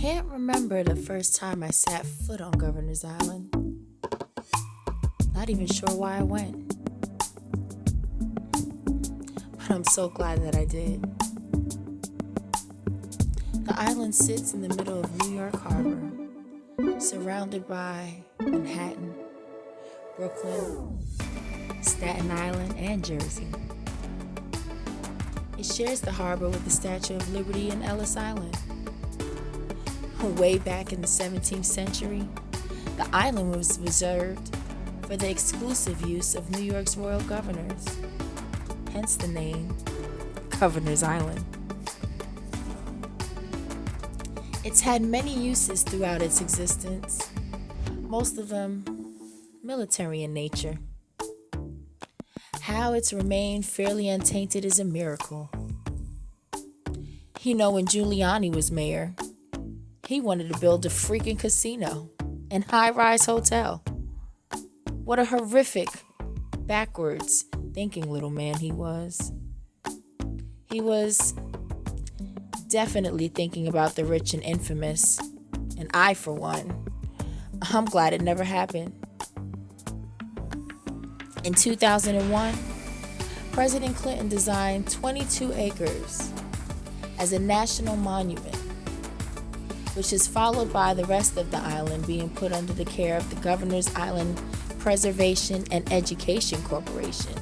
can't remember the first time I sat foot on Governor's Island. Not even sure why I went. But I'm so glad that I did. The island sits in the middle of New York Harbor, surrounded by Manhattan, Brooklyn, Staten Island, and Jersey. It shares the harbor with the Statue of Liberty and Ellis Island. Way back in the 17th century, the island was reserved for the exclusive use of New York's royal governors, hence the name Governor's Island. It's had many uses throughout its existence, most of them military in nature. How it's remained fairly untainted is a miracle. You know, when Giuliani was mayor, he wanted to build a freaking casino and high-rise hotel. What a horrific, backwards thinking little man he was. He was definitely thinking about the rich and infamous, and I, for one, I'm glad it never happened. In 2001, President Clinton designed 22 acres as a national monument, which is followed by the rest of the island being put under the care of the Governor's Island Preservation and Education Corporation.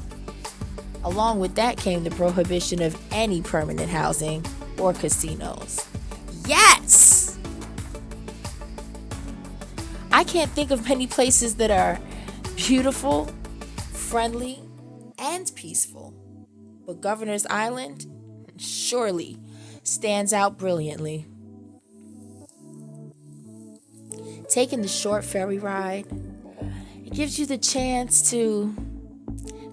Along with that came the prohibition of any permanent housing or casinos. Yes! I can't think of many places that are beautiful, friendly, and peaceful, but Governor's Island surely stands out brilliantly. Taking the short ferry ride, it gives you the chance to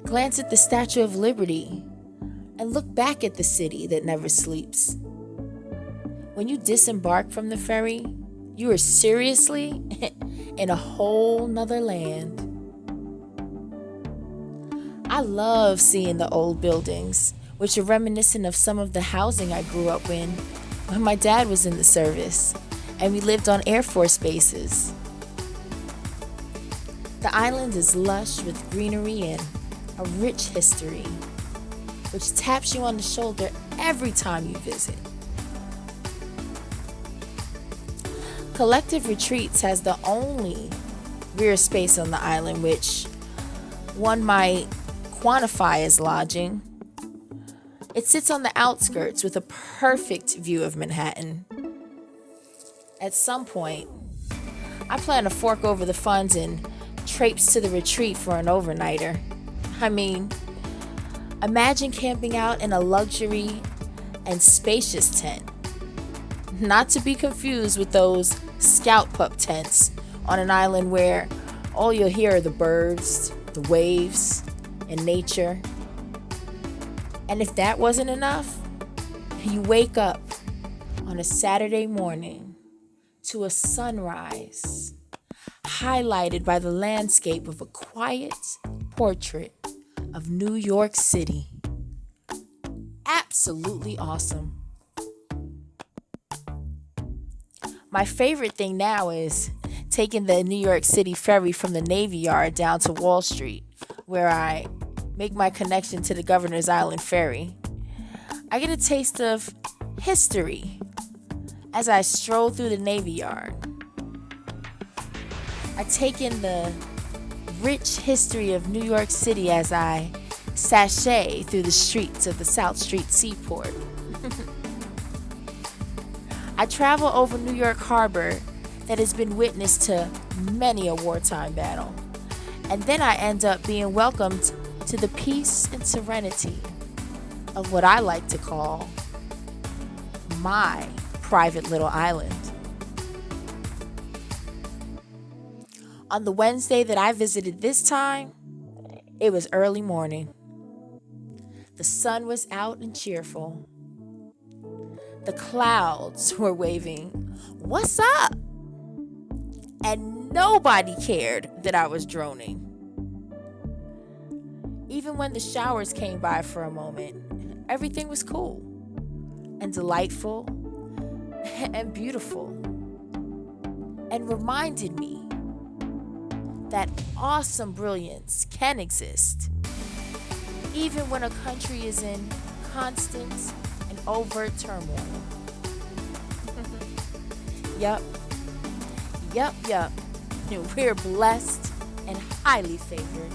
glance at the Statue of Liberty and look back at the city that never sleeps. When you disembark from the ferry, you are seriously in a whole nother land. I love seeing the old buildings, which are reminiscent of some of the housing I grew up in when my dad was in the service and we lived on Air Force bases. The island is lush with greenery and a rich history, which taps you on the shoulder every time you visit. Collective Retreats has the only rear space on the island, which one might quantify as lodging. It sits on the outskirts with a perfect view of Manhattan. At some point, I plan to fork over the funds and traipse to the retreat for an overnighter. I mean, imagine camping out in a luxury and spacious tent. Not to be confused with those scout pup tents on an island where all you'll hear are the birds, the waves, and nature. And if that wasn't enough, you wake up on a Saturday morning to a sunrise highlighted by the landscape of a quiet portrait of New York City. Absolutely awesome. My favorite thing now is taking the New York City ferry from the Navy Yard down to Wall Street, where I make my connection to the Governor's Island ferry. I get a taste of history as I stroll through the Navy Yard. I take in the rich history of New York City as I sashay through the streets of the South Street Seaport. I travel over New York Harbor that has been witness to many a wartime battle. And then I end up being welcomed to the peace and serenity of what I like to call my private little island. On the Wednesday that I visited this time, it was early morning. The sun was out and cheerful. The clouds were waving, "What's up?" And nobody cared that I was droning. Even when the showers came by for a moment, everything was cool and delightful and beautiful. and reminded me that awesome brilliance can exist even when a country is in constant and overt turmoil. Yup, yup. We're blessed and highly favored